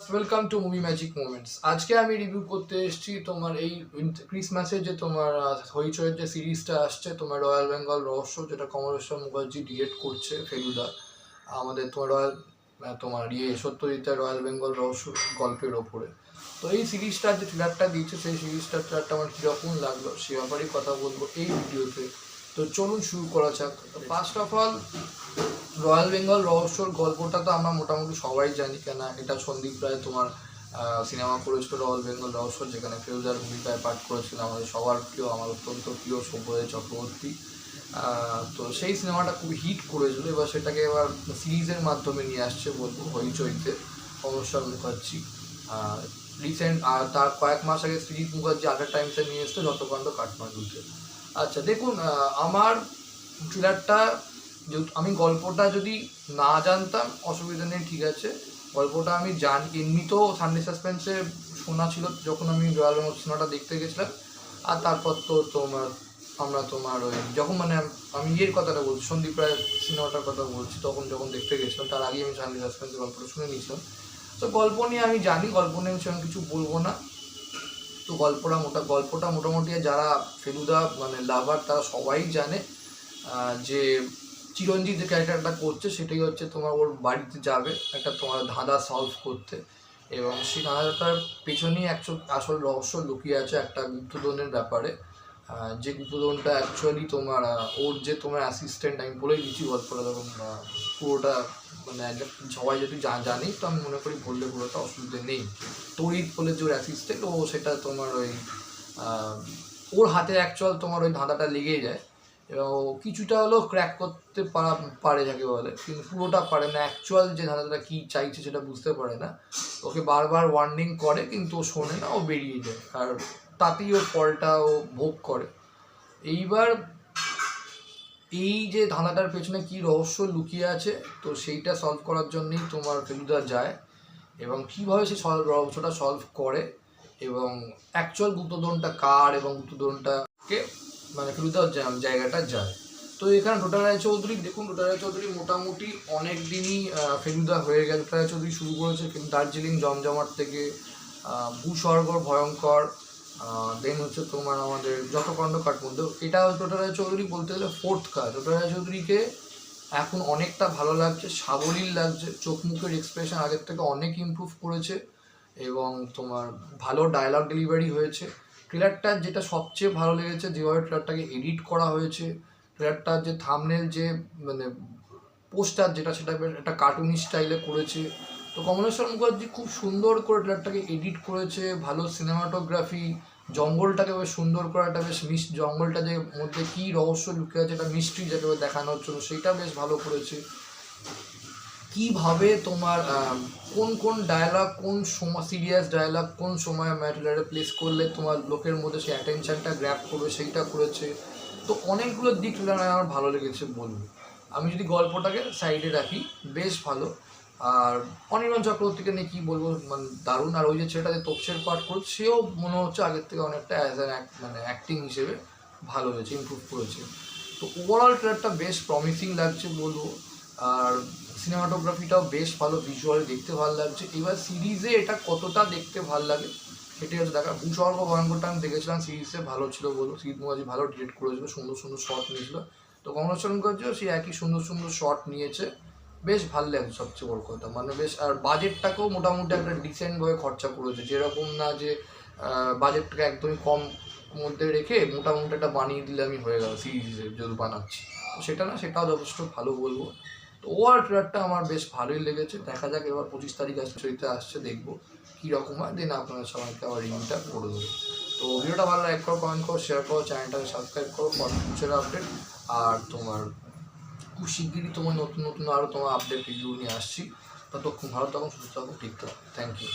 Welcome to movie magic moments. আজকে আমি review করতে এসেছি তোমার এই ক্রিসমাসে যে তোমার হইচইয়ের যে সিরিজটা আসছে তোমার রয়্যাল বেঙ্গল রহস্য, যেটা কমলেশ্বর মুখার্জি ডিরেক্ট করছে, ফেলুদা আমাদের তোমার তোমার সত্যজিতের রয়্যাল বেঙ্গল রহস্য গল্পের ওপরে। তো এই সিরিজটার যে ট্রেলারটা দিয়েছে সেই সিরিজটার ট্রেলারটা আমার কীরকম লাগলো সে ব্যাপারেই কথা বলবো এই ভিডিওতে। তো চলুন শুরু করা যাক। First of all, royal Bengal রহস্যর গল্পটা তো আমরা মোটামুটি সবাই জানি, কেন এটা সন্দীপ রায় তোমার সিনেমা করেছিল রয়্যাল বেঙ্গল রহস্য, যেখানে ফেরুজার ভূমিকায় পাঠ করেছিল আমাদের সবার প্রিয়, আমার অত্যন্ত প্রিয় সব্যসাচী চক্রবর্তী। তো সেই সিনেমাটা খুব হিট করেছিল, এবার সেটাকে এবার সিরিজের মাধ্যমে নিয়ে আসছে বলবো হইচইতে কমলেশ্বর মুখার্জি। রিসেন্ট তার কয়েক মাস আগে সৃজিত মুখার্জি আগের টাইমসে নিয়ে এসছে যতকাণ্ড কাঠমান্ডুতে। আচ্ছা দেখুন, আমার ট্রেলারটা আমি গল্পটা যদি না জানতাম অসুবিধা নেই, ঠিক আছে, গল্পটা আমি জানি, এমনিতেও সানডে সাসপেন্সে শোনা ছিল যখন আমি রয়্যাল বেঙ্গল সিনেমাটা দেখতে গেছিলাম। আর তারপর তো আমরা ওই যখন আমি কথাটা বলছি, সন্দীপ রায় সিনেমাটার কথা বলছি, তখন যখন দেখতে গেছিলাম তার আগে আমি সানডে সাসপেন্সের গল্পটা শুনে নিয়েছিলাম। তো গল্প নিয়ে আমি জানি, গল্প নিয়ে আমি সেরকম কিছু বলবো না। তো গল্পটা মোটামুটি যারা ফেলুদা লাভার তারা সবাই জানে যে চিরঞ্জিত যে ক্যারেক্টারটা করছে সেটাই হচ্ছে তোমার ওর বাড়িতে যাবে একটা তোমার ধাঁধা সলভ করতে, এবং সেই ধাঁধাটার পেছনেই আসল রহস্য লুকিয়ে আছে একটা গুপ্তধনের ব্যাপারে। যে গুপ্তধনটা অ্যাকচুয়ালি তোমার ওর যে তোমার অ্যাসিস্ট্যান্ট, আমি বলেই দিচ্ছি গল্পটা, তখন পুরোটা একদম সবাই যদি জানি তো আমি মনে করি বললে পুরোটা অসুবিধে নেই। তড়িৎ বলে যে ওর অ্যাসিস্ট্যান্ট, ও সেটা তোমার ওই ওর হাতে অ্যাকচুয়াল তোমার ওই ধাঁধাটা লেগেই যায়, এবং কিছুটা হলেও ক্র্যাক করতে পারে যাকে বলে, কিন্তু পুরোটা পারে না। অ্যাকচুয়াল যে ধাঁধাটা কী চাইছে সেটা বুঝতে পারে না। ওকে বারবার ওয়ার্নিং করে কিন্তু ও শোনে না, ও বেরিয়ে যায়, আর তাতেই ওর ফলটা ও ভোগ করে। এইবার এই যে ধাঁধাটার পেছনে কী রহস্য লুকিয়ে আছে তো সেইটা সলভ করার জন্যই তোমার ফেলুদা যায়, এবং কীভাবে সে রহস্যটা সলভ করে, এবং অ্যাকচুয়াল গুপ্তধনটা কার এবং গুপ্তধনটাকে ফেলুদার জায়গাটা যায়। তো এখানে টোটা রায়চৌধুরী, দেখুন টোটা রায়চৌধুরী মোটামুটি অনেক দিনই ফেলুদা হয়ে গেছে। টোটা রায়চৌধুরী শুরু করেছে দার্জিলিং জমজমাট থেকে, ভূস্বর্গ ভয়ঙ্কর, দেন হচ্ছে তোমার আমাদের যতকাণ্ড কাঠমান্ডু। এটা টোটা রায়চৌধুরী বলতে গেলে ফোর্থ কাজ। টোটা রায়চৌধুরীকে এখন অনেকটা ভালো লাগছে, সাবলীল লাগছে, চোখ মুখের এক্সপ্রেশন আগের থেকে অনেক ইমপ্রুভ করেছে, এবং তোমার ভালো ডায়লগ ডেলিভারি হয়েছে। ট্রেলারটার যেটা সবচেয়ে ভালো লেগেছে যেভাবে ট্রেলারটাকে এডিট করা হয়েছে, ট্রেলারটার যে থাম্বনেল যে পোস্টার যেটা, সেটা একটা কার্টুনি স্টাইলে করেছে। তো কমলেশ্বর মুখার্জি খুব সুন্দর করে ট্রেলারটাকে এডিট করেছে, ভালো সিনেমাটোগ্রাফি, জঙ্গলটাকে বেশ সুন্দর করে একটা বেশ জঙ্গলটা যে মধ্যে কী রহস্য লুকিয়ে আছে, একটা মিস্ট্রি যাকে দেখানো হচ্ছিল সেইটা বেশ ভালো করেছে। কীভাবে তোমার কোন ডায়লগ, কোন সময় সিরিয়াস ডায়লগ কোন সময় ম্যাটেরিয়ালে প্লেস করলে তোমার লোকের মধ্যে সেই অ্যাটেনশনটা গ্র্যাব করবে সেইটা করেছে। তো অনেকগুলো দিক আমার ভালো লেগেছে বলবো। আমি যদি গল্পটাকে সাইডে রাখি, বেশ ভালো। আর অনির্বাণ চক্রবর্তীকে নিয়ে কী বলবো, দারুণ। আর ওই যে ছেলেটা যে তপসের পাঠ করছে সেও মনে হচ্ছে আগের থেকে অনেকটা অ্যাজ অ্যান অ্যাক্টিং হিসেবে ভালো হয়েছে, ইমপ্রুভ করেছে। তো ওভারঅল ট্রেলারটা বেশ প্রমিসিং লাগছে বলবো। আর সিনেমাটোগ্রাফিটাও বেশ ভালো, ভিজুয়ালি দেখতে ভালো লাগছে। এবার সিরিজে এটা কতটা দেখতে ভালো লাগে সেটাই হচ্ছে দেখা। ভূস্বর্গ ভয়ঙ্করটা আমি দেখেছিলাম, সিরিজে ভালো ছিল বলবো, সৃজিত মুখার্জি ভালো ডিরেক্ট করেছিল, সুন্দর সুন্দর শট নিয়েছিল। তো কমলেশ্বর মুখার্জিও সেই একই সুন্দর সুন্দর শট নিয়েছে, বেশ ভালো লাগছে সবচেয়ে বড় কথা। বেশ, আর বাজেটটাকেও মোটামুটি একটা ডিসেন্টভাবে খরচা করেছে, যেরকম না যে বাজেটটাকে একদমই কম মধ্যে রেখে মোটামুটি একটা বানিয়ে দিলে আমি হয়ে গেল সিরিজে যদি বানাচ্ছি, তো সেটা না, সেটাও যথেষ্ট ভালো বলবো। তো ওভার ট্রেলারটা আমার বেশ ভালোই লেগেছে। দেখা যাক এবার 25 তারিখ আসছে, দেখবো কীরকম হয়, দেন আপনারা সবাইকে আবার রিভিউটা করে দেবো। তো ভিডিওটা ভালো লাইক করো, কমেন্ট করো, শেয়ার করো, চ্যানেলটাকে সাবস্ক্রাইব করো ফর ফিউচার আপডেট। আর তোমার খুব শিগগিরই তোমার নতুন নতুন আরও তোমার আপডেট রিভিউ নিয়ে আসছি। ততক্ষণ ভালো থাকুন, সুস্থ থাকুন, ঠিক থাকুন। Thank you.